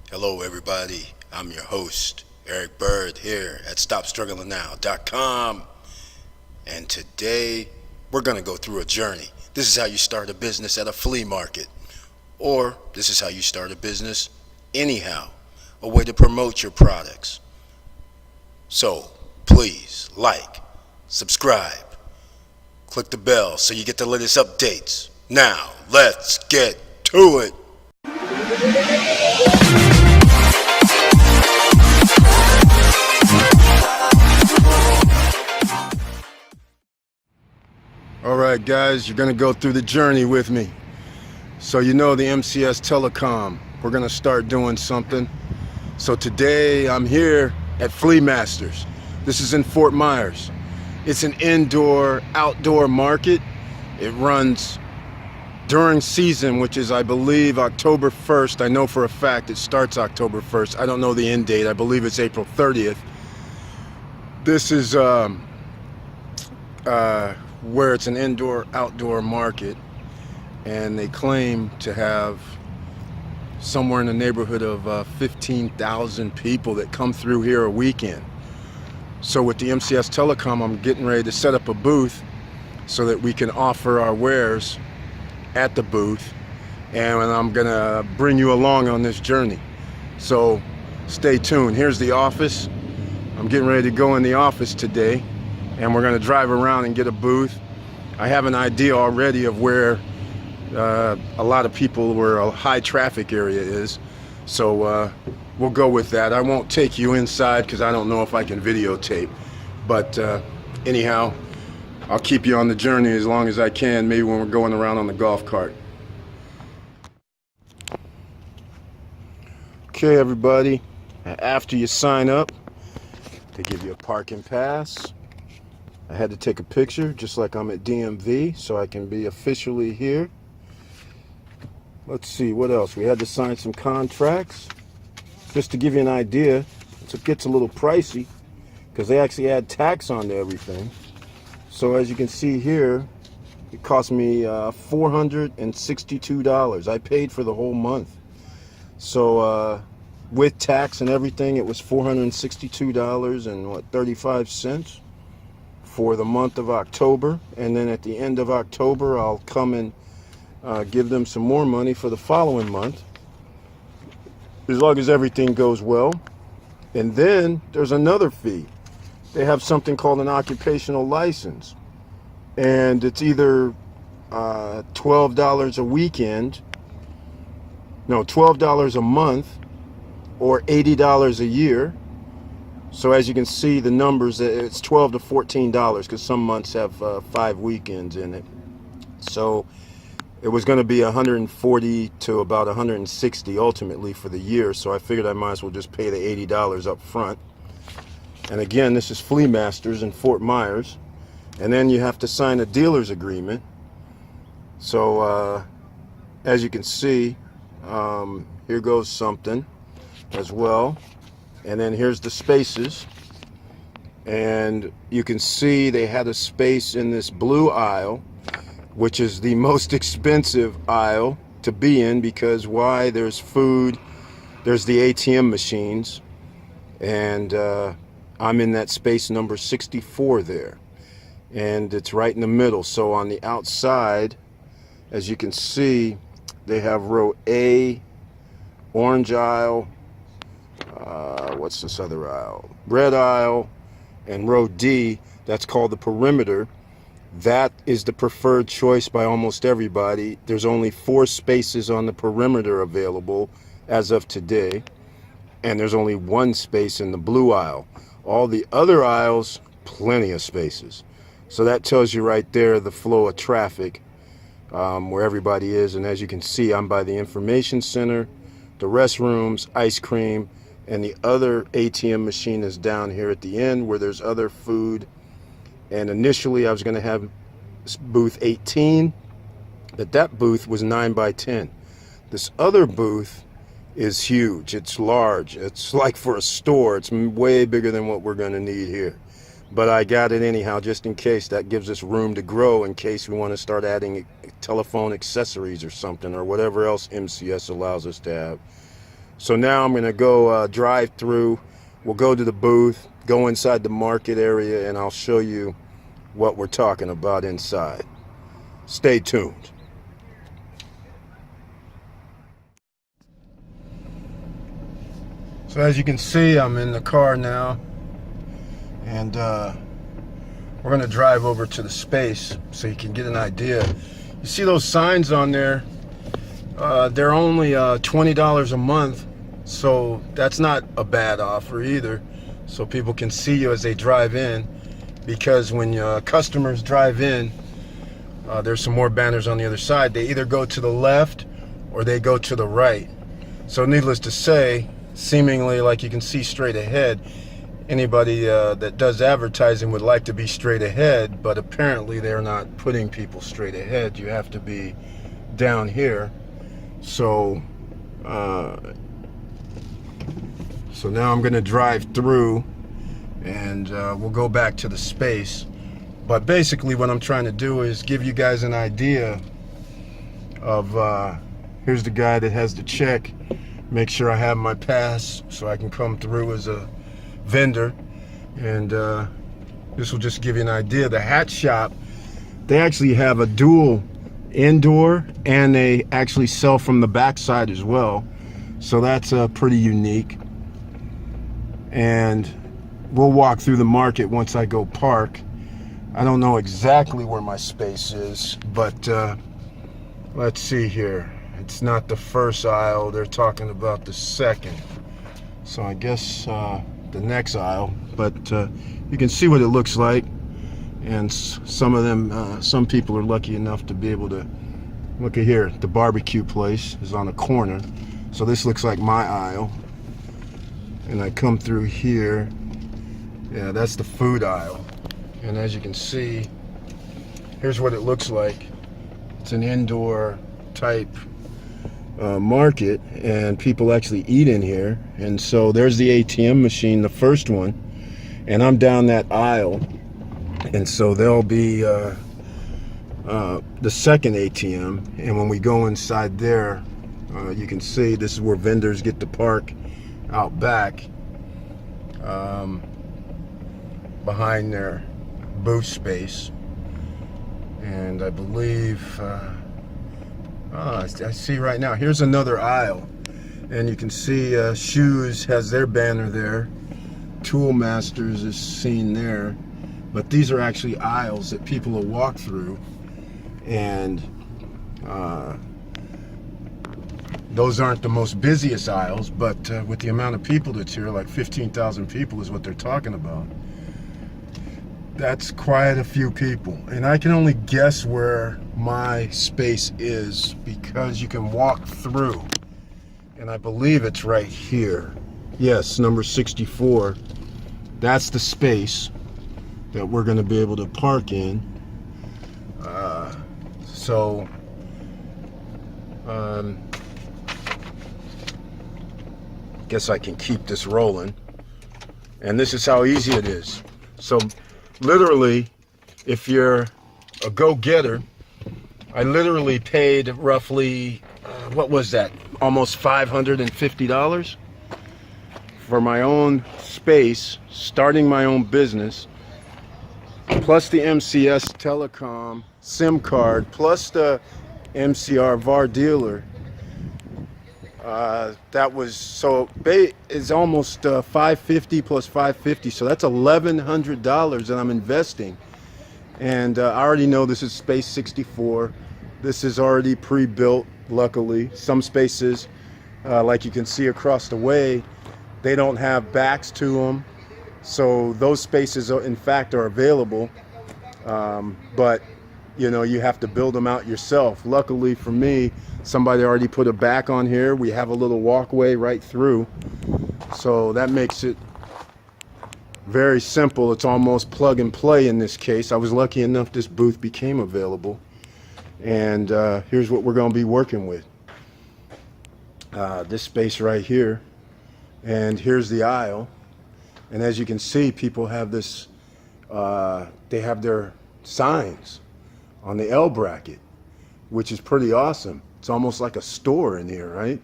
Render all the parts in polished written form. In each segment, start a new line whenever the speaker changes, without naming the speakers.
Hello, everybody. I'm your host, Eric Bird, here at StopStrugglingNow.com. And today, we're going to go through a journey. This is how you start a business at a flea market. Or this is how you start a business anyhow. A way to promote your products. So, please like, subscribe, click the bell so you get the latest updates. Now, let's get to it. Alright guys, you're going to go through the journey with me. So you know the MCS Telecom, we're going to start doing something. So today I'm here at Flea Masters. This is in Fort Myers. It's an indoor-outdoor market. It runs during season, which is I believe October 1st. I know for a fact it starts October 1st. I don't know the end date. I believe it's April 30th. This is where it's an indoor-outdoor market, and they claim to have somewhere in the neighborhood of 15,000 people that come through here a weekend. So with the MCS Telecom, I'm getting ready to set up a booth so that we can offer our wares at the booth, and I'm gonna bring you along on this journey. So stay tuned. Here's the office. I'm getting ready to go in the office today, and we're going to drive around and get a booth. I have an idea already of where a lot of people, where a high traffic area is. So we'll go with that. I won't take you inside because I don't know if I can videotape. But anyhow, I'll keep you on the journey as long as I can, maybe when we're going around on the golf cart. Okay, everybody, after you sign up, they give you a parking pass. I had to take a picture just like I'm at DMV so I can be officially here. Let's see, what else? We had to sign some contracts. Just to give you an idea, it gets a little pricey because they actually add tax onto everything. So as you can see here, it cost me $462. I paid for the whole month. So with tax and everything, it was $462 and 35 cents. For the month of October, and then at the end of October I'll come and give them some more money for the following month, as long as everything goes well. And then there's another fee. They have something called an occupational license, and it's either $12 a weekend, no, $12 a month, or $80 a year. So as you can see, the numbers, it's $12 to $14 because some months have 5 weekends in it. So it was going to be $140 to about $160 ultimately for the year. So I figured I might as well just pay the $80 up front. And again, this is Flea Masters in Fort Myers. And then you have to sign a dealer's agreement. So as you can see, here goes something as well. And then here's the spaces, and you can see they had a space in this blue aisle, which is the most expensive aisle to be in, because why? There's food, there's the ATM machines, and I'm in that space number 64 there, and it's right in the middle. So on the outside, as you can see, they have row A, orange aisle, what's this other aisle? Red aisle, and row D, that's called the perimeter. That is the preferred choice by almost everybody. There's only 4 spaces on the perimeter available as of today, and there's only 1 space in the blue aisle. All the other aisles, plenty of spaces. So that tells you right there the flow of traffic, where everybody is. And as you can see, I'm by the information center, the restrooms, ice cream, and the other ATM machine is down here at the end where there's other food. And initially I was going to have booth 18, but that booth was 9 by 10. This other booth is huge. It's large. It's like for a store. It's way bigger than what we're going to need here. But I got it anyhow, just in case. That gives us room to grow in case we want to start adding telephone accessories or something, or whatever else MCS allows us to have. So now I'm going to go drive through. We'll go to the booth, go inside the market area, and I'll show you what we're talking about inside. Stay tuned. So as you can see, I'm in the car now, and we're going to drive over to the space so you can get an idea. You see those signs on there? They're only $20 a month, so that's not a bad offer either. So people can see you as they drive in, because when customers drive in, there's some more banners on the other side. They either go to the left or they go to the right. So needless to say, seemingly, like you can see straight ahead, anybody that does advertising would like to be straight ahead, but apparently they're not putting people straight ahead. You have to be down here. So so now I'm gonna drive through, and we'll go back to the space. But basically what I'm trying to do is give you guys an idea of, here's the guy that has the check, make sure I have my pass so I can come through as a vendor. And this will just give you an idea. The hat shop, they actually have a dual indoor, and they actually sell from the backside as well, so that's pretty unique. And we'll walk through the market once I go park. I don't know exactly where my space is, but let's see here. It's not the first aisle, they're talking about the second, so I guess the next aisle. But you can see what it looks like. And some of them, some people are lucky enough to be able to look at here. The barbecue place is on the corner, so this looks like my aisle. And I come through here, yeah, that's the food aisle. And as you can see, here's what it looks like. It's an indoor type market, and people actually eat in here. And so there's the ATM machine, the first one, and I'm down that aisle. And so there'll be the second ATM, and when we go inside there, you can see this is where vendors get to park out back behind their booth space. And I believe I see right now, here's another aisle, and you can see Shoes has their banner there. Tool Masters is seen there. But these are actually aisles that people will walk through, and those aren't the most busiest aisles, but with the amount of people that's here, like 15,000 people is what they're talking about. That's quite a few people, and I can only guess where my space is because you can walk through, and I believe it's right here. Yes, number 64. That's the space that we're going to be able to park in. So guess I can keep this rolling, and this is how easy it is. So literally, if you're a go-getter, I literally paid roughly what was that, almost $550 for my own space, starting my own business, plus the MCS Telecom SIM card, plus the MCR VAR dealer. That was, so it's almost $550 plus $550, so that's $1,100 that I'm investing. And I already know this is space 64. This is already pre-built, luckily. Some spaces, like you can see across the way, they don't have backs to them, so those spaces in fact are available, but you know, you have to build them out yourself. Luckily for me, somebody already put a back on here. We have a little walkway right through, so that makes it very simple. It's almost plug and play in this case. I was lucky enough this booth became available, and here's what we're going to be working with. This space right here, and here's the aisle. And as you can see, people have this, they have their signs on the L bracket, which is pretty awesome. It's almost like a store in here, right?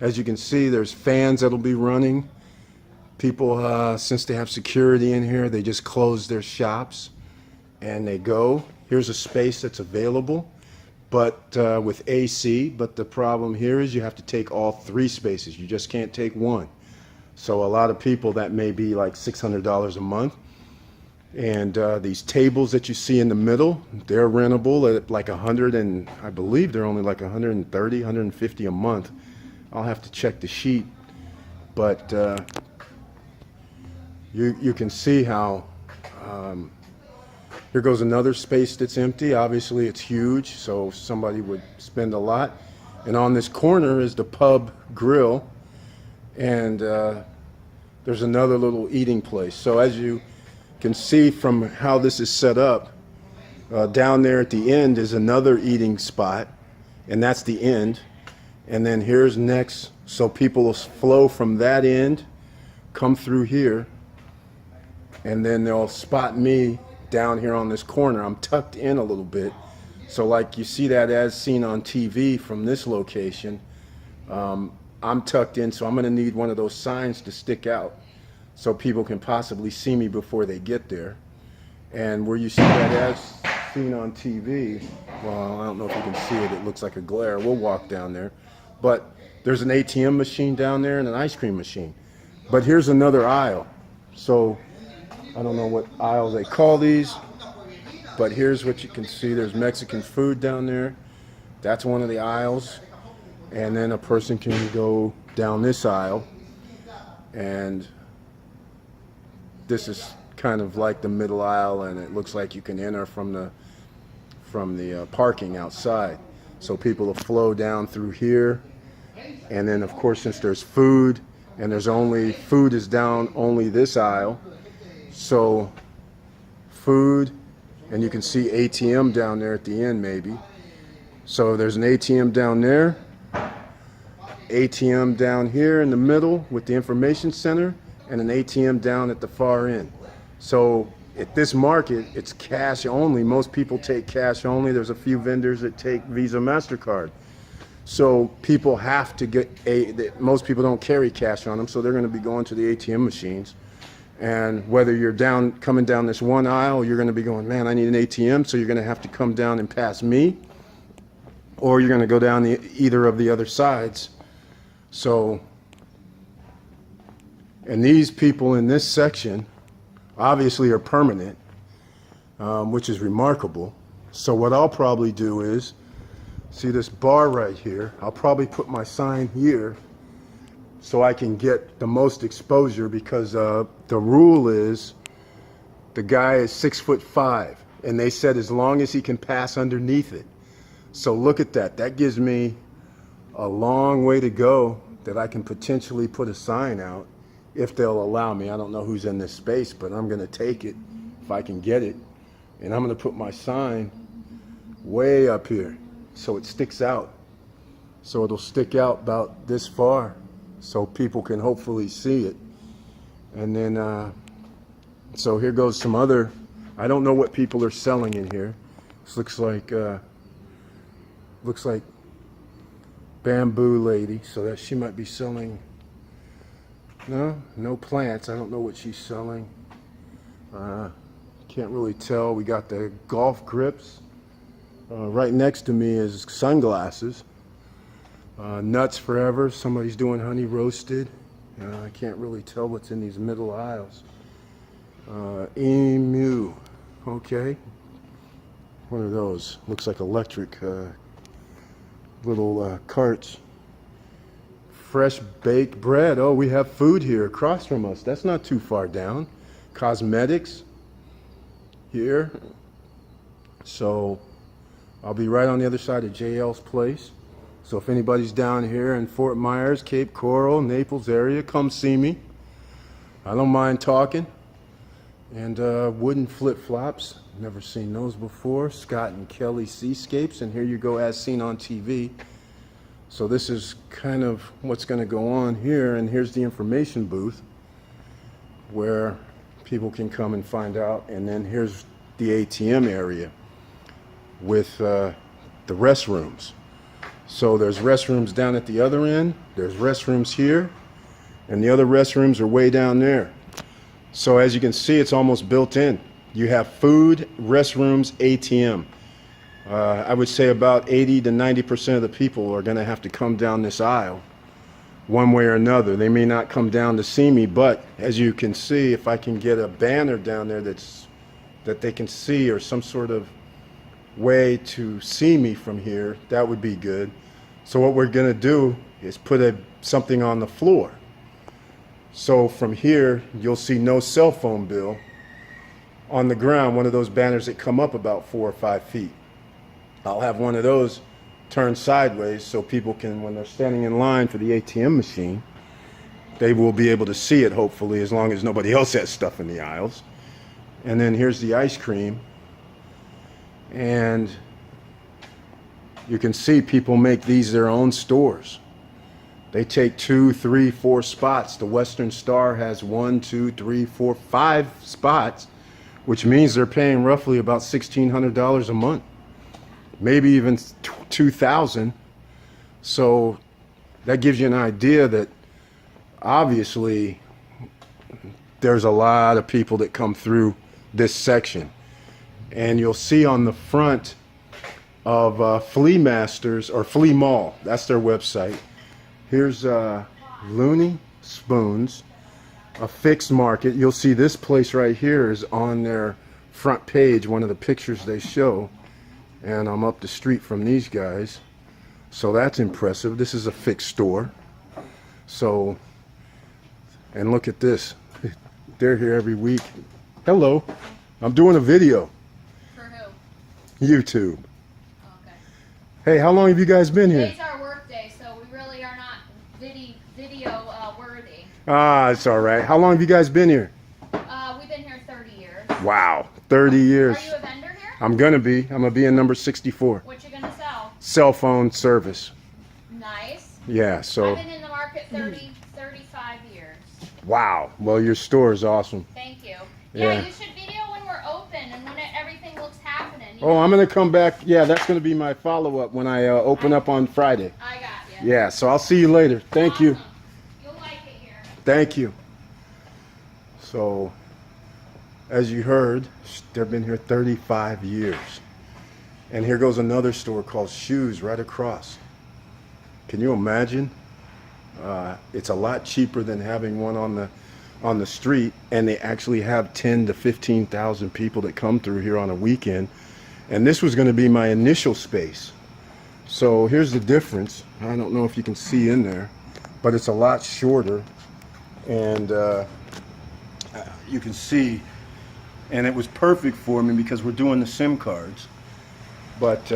As you can see, there's fans that'll be running. People, since they have security in here, they just close their shops and they go. Here's a space that's available, but with AC. But the problem here is you have to take all 3 spaces. You just can't take one. So a lot of people, that may be like $600 a month. And these tables that you see in the middle, they're rentable at like 100, and I believe they're only like 130, 150 a month. I'll have to check the sheet, but you can see how here goes another space that's empty. Obviously it's huge, so somebody would spend a lot. And on this corner is the pub grill, and there's another little eating place. So as you can see from how this is set up, down there at the end is another eating spot, and that's the end. And then here's next, so people will flow from that end, come through here, and then they'll spot me down here on this corner. I'm tucked in a little bit, so like you see that as seen on TV from this location. I'm tucked in, so I'm going to need one of those signs to stick out so people can possibly see me before they get there. And where you see that as seen on TV, well, I don't know if you can see it, it looks like a glare. We'll walk down there. But there's an ATM machine down there and an ice cream machine. But here's another aisle. So I don't know what aisle they call these, but here's what you can see. There's Mexican food down there. That's one of the aisles. And then a person can go down this aisle, and this is kind of like the middle aisle, and it looks like you can enter from the parking outside. So people will flow down through here, and then of course, since there's food, and there's only food is down only this aisle, so food, and you can see ATM down there at the end maybe. So there's an ATM down there, ATM down here in the middle with the information center, and an ATM down at the far end. So at this market, it's cash only. Most people take cash only. There's a few vendors that take Visa, MasterCard. So people have to get most people don't carry cash on them, so they're going to be going to the ATM machines. And whether you're coming down this one aisle, you're going to be going, man, I need an ATM, so you're going to have to come down and pass me, or you're going to go down either of the other sides. So, and these people in this section obviously are permanent, which is remarkable. So what I'll probably do is, see this bar right here, I'll probably put my sign here so I can get the most exposure, because the rule is the guy is 6'5", and they said as long as he can pass underneath it. So look at that. That gives me a long way to go that I can potentially put a sign out if they'll allow me. I don't know who's in this space, but I'm going to take it if I can get it, and I'm going to put my sign way up here so it sticks out. So it'll stick out about this far so people can hopefully see it. And then so here goes some other, I don't know what people are selling in here. This looks like bamboo lady, so that she might be selling, no plants. I don't know what she's selling. Can't really tell. We got the golf grips. Right next to me is sunglasses. Nuts Forever. Somebody's doing honey roasted. I can't really tell what's in these middle aisles. Emu. Okay. One of those. Looks like electric little carts. Fresh baked bread. Oh, we have food here across from us. That's not too far down. Cosmetics here. So I'll be right on the other side of JL's place. So if anybody's down here in Fort Myers, Cape Coral, Naples area, come see me. I don't mind talking. And wooden flip-flops. Never seen those before. Scott and Kelly Seascapes. And here you go, as seen on TV. So this is kind of what's going to go on here. And here's the information booth where people can come and find out. And then here's the ATM area with the restrooms. So there's restrooms down at the other end. There's restrooms here. And the other restrooms are way down there. So as you can see, it's almost built in. You have food, restrooms, ATM. I would say about 80 to 90% of the people are going to have to come down this aisle one way or another. They may not come down to see me, but as you can see, if I can get a banner down there that they can see, or some sort of way to see me from here, that would be good. So what we're going to do is put something on the floor. So from here, you'll see no cell phone bill. On the ground, one of those banners that come up about 4 or 5 feet. I'll have one of those turned sideways so people can, when they're standing in line for the ATM machine, they will be able to see it, hopefully, as long as nobody else has stuff in the aisles. And then here's the ice cream. And you can see people make these their own stores. They take 2, 3, 4 spots. The Western Star has 1, 2, 3, 4, 5 spots, which means they're paying roughly about $1,600 a month, maybe even $2,000. So that gives you an idea that obviously there's a lot of people that come through this section. And you'll see on the front of Flea Masters, or Flea Mall, that's their website. Here's Looney Spoons, a fixed market. You'll see this place right here is on their front page, one of the pictures they show. And I'm up the street from these guys. So that's impressive. This is a fixed store. So, and look at this. They're here every week. Hello. I'm doing a video.
For who?
YouTube.
Oh, okay.
Hey, how long have you guys been here?
Today's our work day, so we really are not video worthy.
Ah, it's all right. How long have you guys been here?
We've been here 30 years.
Wow, 30 years.
Are you a vendor here?
I'm gonna be in number 64.
What you gonna sell?
Cell phone service.
Nice.
Yeah, so.
I've been in the market 35 years.
Wow. Well, your store is awesome.
Thank you.
Yeah.
Yeah, you should video when we're open and when everything looks happening.
Oh, I'm gonna come back. Yeah, that's gonna be my follow-up when I open up on Friday.
I got you.
Yeah, so I'll see you later. Thank you.
Awesome. You'll like it here.
Thank you. So, as you heard, they've been here 35 years. And here goes another store called Shoes right across. Can you imagine? It's a lot cheaper than having one on the street, and they actually have 10 to 15,000 people that come through here on a weekend. And this was going to be my initial space. So here's the difference. I don't know if you can see in there, but it's a lot shorter, and you can see, and it was perfect for me because we're doing the SIM cards. But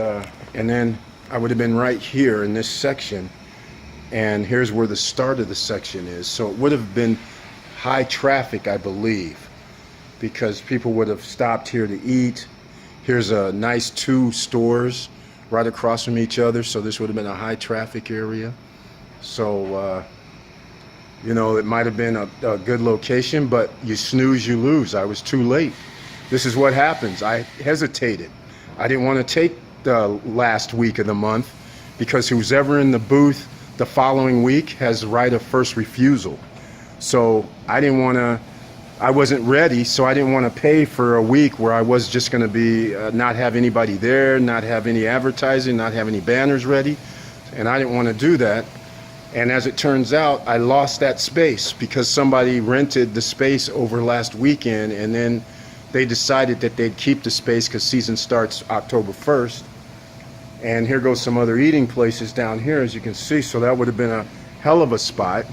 and then I would have been right here in this section, and here's where the start of the section is. So it would have been high traffic, I believe, because people would have stopped here to eat. Here's a nice 2 stores right across from each other, so this would have been a high traffic area. So you know, it might have been a good location, but you snooze, you lose. I was too late. This is what happens. I hesitated. I didn't want to take the last week of the month because who's ever in the booth the following week has right of first refusal. So I wasn't ready, so I didn't want to pay for a week where I was just going to be not have anybody there, not have any advertising, not have any banners ready, and I didn't want to do that. And as it turns out, I lost that space because somebody rented the space over last weekend, and then they decided that they'd keep the space because season starts October 1st. And here goes some other eating places down here, as you can see. So that would have been a hell of a spot,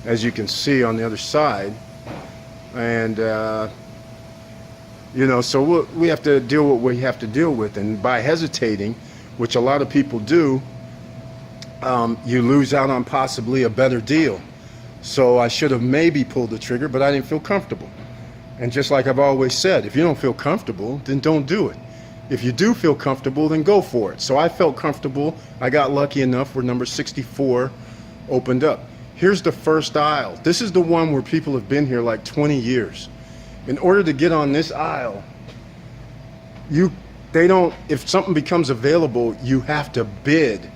as you can see on the other side. And you know, so we have to deal with what we have to deal with. And by hesitating, which a lot of people do, you lose out on possibly a better deal. So I should have maybe pulled the trigger, but I didn't feel comfortable. And just like I've always said, if you don't feel comfortable, then don't do it. If you do feel comfortable, then go for it. So I felt comfortable. I got lucky enough where number 64 opened up. Here's the first aisle. This is the one where people have been here like 20 years. In order to get on this aisle, if something becomes available, you have to bid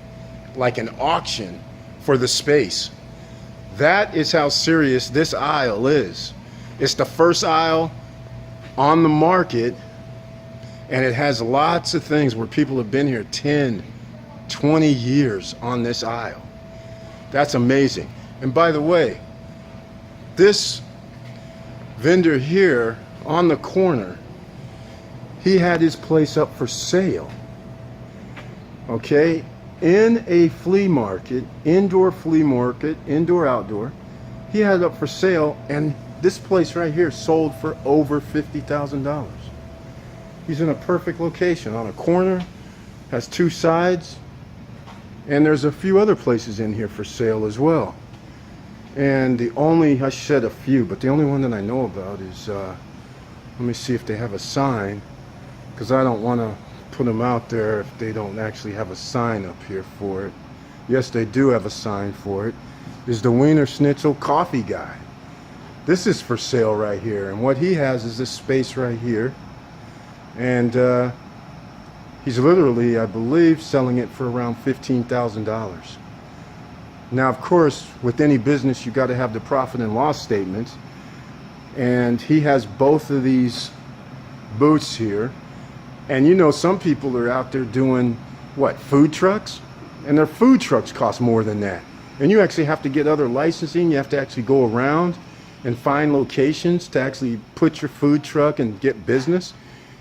like an auction for the space. That is how serious this aisle is. It's the first aisle on the market, and it has lots of things where people have been here 10, 20 years on this aisle. That's amazing. And by the way, this vendor here on the corner, he had his place up for sale. Okay, in a flea market, indoor, outdoor, he had it up for sale, and this place right here sold for over $50,000. He's in a perfect location on a corner, has two sides, and there's a few other places in here for sale as well. And the only, I said a few, but the only one that I know about is, let me see if they have a sign, because I don't want to put them out there if they don't actually have a sign up here for it. Yes, they do have a sign for it. Is the Wiener Schnitzel Coffee Guy. This is for sale right here, and what he has is this space right here, and he's literally, I believe, selling it for around $15,000. Now, of course, with any business, you got to have the profit and loss statements, and he has both of these booths here. And you know, some people are out there doing what, food trucks, and their food trucks cost more than that, and you actually have to get other licensing. You have to actually go around and find locations to actually put your food truck and get business.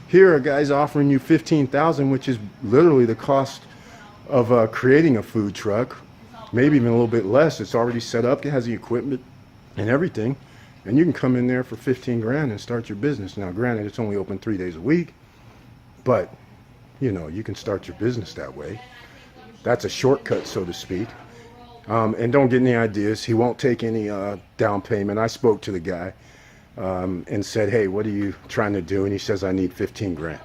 Here a guy's offering you $15,000, which is literally the cost of creating a food truck, maybe even a little bit less. It's already set up, it has the equipment and everything, and you can come in there for 15 grand and start your business. Now granted, it's only open 3 days a week, but you know, you can start your business that way. That's a shortcut, so to speak. And don't get any ideas, he won't take any down payment. I spoke to the guy and said, hey, what are you trying to do? And he says, I need 15 grand.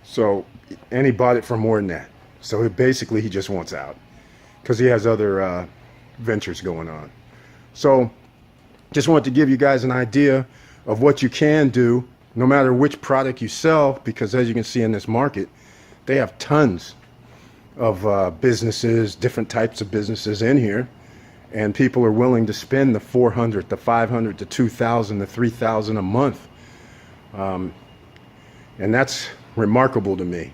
So, and he bought it for more than that. So basically he just wants out because he has other ventures going on. So just wanted to give you guys an idea of what you can do no matter which product you sell, because as you can see in this market, they have tons of businesses, different types of businesses in here, and people are willing to spend the $400, the $500, the $2,000, the $3,000 a month, and that's remarkable to me.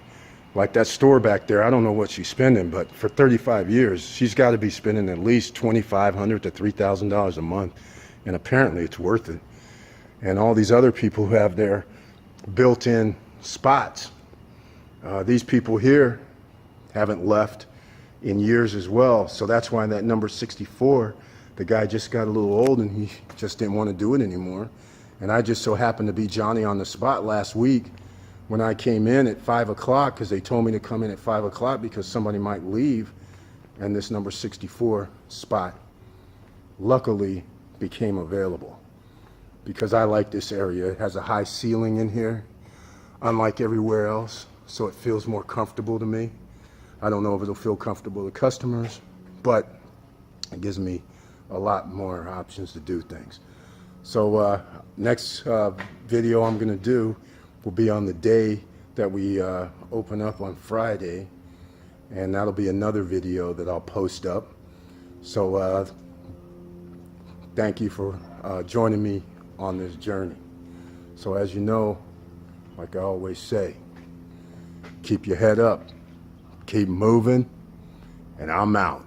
Like that store back there, I don't know what she's spending, but for 35 years, she's got to be spending at least $2,500 to $3,000 a month, and apparently it's worth it. And all these other people who have their built-in spots, these people here haven't left in years as well. So that's why that number 64, the guy just got a little old and he just didn't want to do it anymore. And I just so happened to be Johnny on the spot last week when I came in at 5 o'clock, because they told me to come in at 5 o'clock because somebody might leave, and this number 64 spot luckily became available. Because I like this area. It has a high ceiling in here, unlike everywhere else, so it feels more comfortable to me. I don't know if it'll feel comfortable to customers, but it gives me a lot more options to do things. So next video I'm gonna do will be on the day that we open up on Friday, and that'll be another video that I'll post up. So thank you for joining me on this journey. So as you know, like I always say, keep your head up, keep moving, and I'm out.